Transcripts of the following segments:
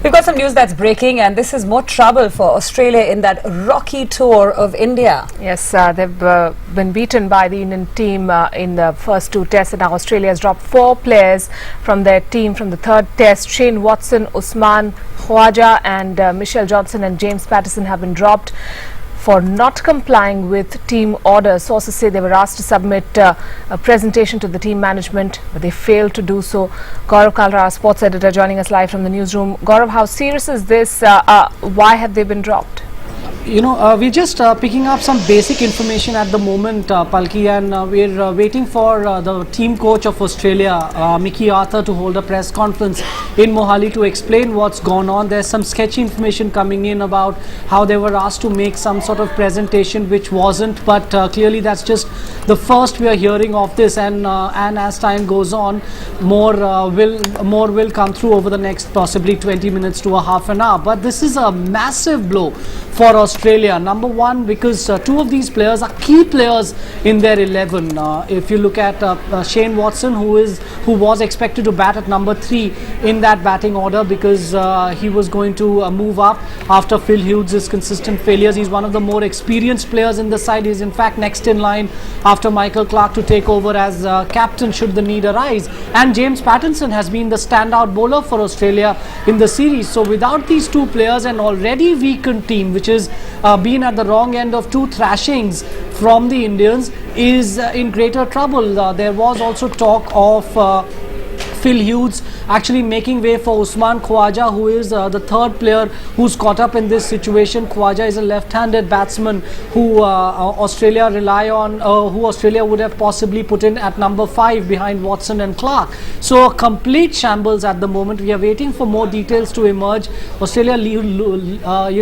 We've got some news that's breaking, and this is more trouble for Australia in that rocky tour of India. Yes, they've been beaten by the Indian team in the first two tests, and now Australia has dropped 4 players from their team from the third test. Shane Watson, Usman Khawaja and Michelle Johnson and James Pattinson have been dropped for not complying with team orders. Sources say they were asked to submit a presentation to the team management, but they failed to do so. Gaurav Kalra, our sports editor, joining us live from the newsroom. Gaurav, how serious is this? Why have they been dropped? You know, we're just picking up some basic information at the moment, Palki, and we're waiting for the team coach of Australia, Mickey Arthur, to hold a press conference in Mohali to explain what's gone on. There's some sketchy information coming in about how they were asked to make some sort of presentation which wasn't, but clearly that's just the first we are hearing of this, and as time goes on, more will come through over the next possibly 20 minutes to a half an hour. But this is a massive blow for Australia. Number one, because 2 of these players are key players in their 11. If you look at Shane Watson, who was expected to bat at number 3 in that batting order because he was going to move up after Phil Hughes' consistent failures. He's one of the more experienced players in the side. He's in fact next in line after Michael Clarke to take over as captain should the need arise. And James Pattinson has been the standout bowler for Australia in the series. So without these 2 players, an already weakened team, which is been at the wrong end of 2 thrashings from the Indians, is in greater trouble. There was also talk of Phil Hughes actually making way for Usman Khawaja, who is the third player who's caught up in this situation. Khawaja is a left-handed batsman who Australia rely on, who Australia would have possibly put in at number 5 behind Watson and Clarke. So a complete shambles at the moment. We are waiting for more details to emerge. Australia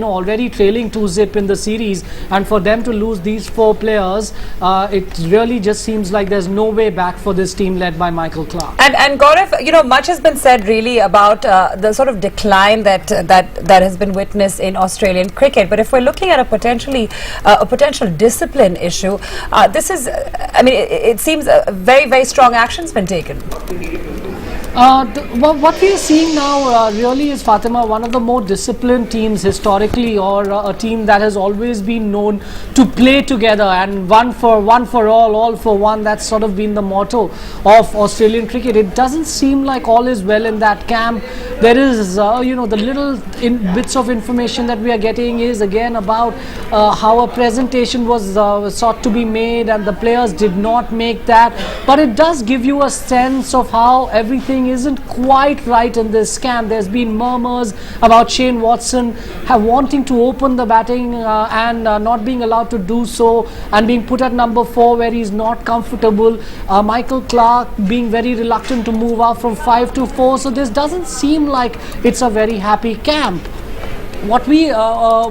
already trailing 2-0 in the series, and for them to lose these 4 players, it really just seems like there's no way back for this team led by Michael Clarke. And Gaurav, you know, much has been said really about the sort of decline that has been witnessed in Australian cricket. But if we're looking at a potential discipline issue, this is, I mean, it seems very, very strong action's been taken. What we are seeing now really is, Fatima, one of the more disciplined teams historically, or a team that has always been known to play together and one for all for one. That's sort of been the motto of Australian cricket. It doesn't seem like all is well in that camp. There is, the little bits of information that we are getting is again about how a presentation was sought to be made and the players did not make that. But it does give you a sense of how everything isn't quite right in this camp. There's been murmurs about Shane Watson wanting to open the batting and not being allowed to do so, and being put at number 4 where he's not comfortable. Michael Clarke being very reluctant to move up from 5 to 4. So this doesn't seem like it's a very happy camp. What we, they are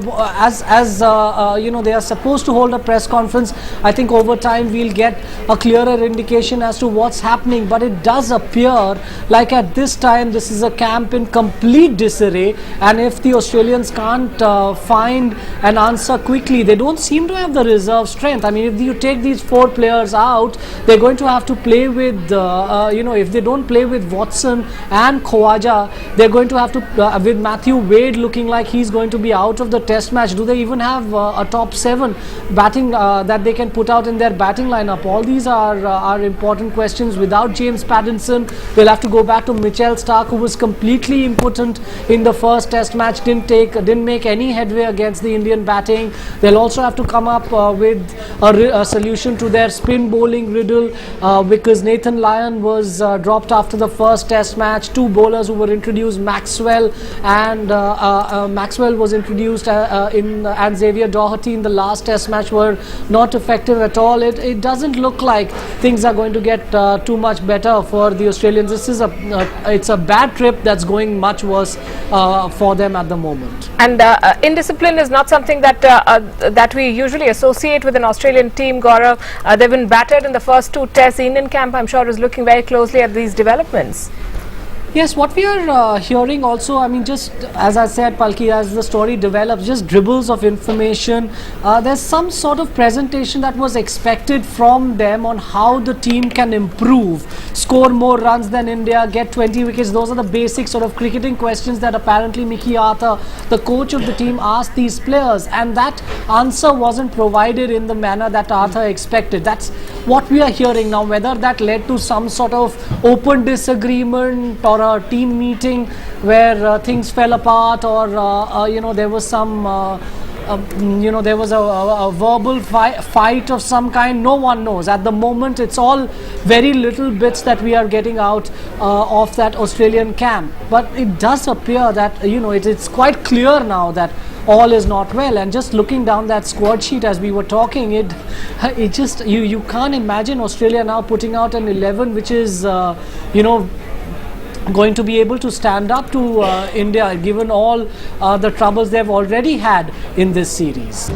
supposed to hold a press conference. I think over time we'll get a clearer indication as to what's happening. But it does appear like at this time this is a camp in complete disarray. And if the Australians can't find an answer quickly, they don't seem to have the reserve strength. I mean, if you take these 4 players out, they're going to have to play with, if they don't play with Watson and Khawaja, they're going to have to, with Matthew Wade looking like he's going to be out of the test match. Do they even have a top 7 batting that they can put out in their batting lineup? All these are important questions. Without James Pattinson, they'll have to go back to Mitchell Starc, who was completely impotent in the first test match, didn't make any headway against the Indian batting. They'll also have to come up with a solution to their spin bowling riddle because Nathan Lyon was dropped after the first test match. 2 bowlers who were introduced, Maxwell was introduced and Xavier Doherty in the last test match, were not effective at all. It doesn't look like things are going to get too much better for the Australians. This is it's a bad trip that's going much worse for them at the moment. And indiscipline is not something that we usually associate with an Australian team, Gaurav. They've been battered in the first 2 tests. The Indian camp, I'm sure, is looking very closely at these developments. Yes, what we are hearing also, I mean, just as I said, Palki, as the story develops, just dribbles of information. There's some sort of presentation that was expected from them on how the team can improve, score more runs than India, get 20 wickets. Those are the basic sort of cricketing questions that apparently Mickey Arthur, the coach of the team, asked these players, and that answer wasn't provided in the manner that Arthur expected. That's what we are hearing now. Whether that led to some sort of open disagreement or a team meeting where things fell apart, or there was some there was a verbal fight of some kind, no one knows. At the moment, it's all very little bits that we are getting out of that Australian camp. But it does appear that, it's quite clear now that all is not well. And just looking down that squad sheet as we were talking, it just, you can't imagine Australia now putting out an 11 which is, going to be able to stand up to India, given all the troubles they've already had in this series.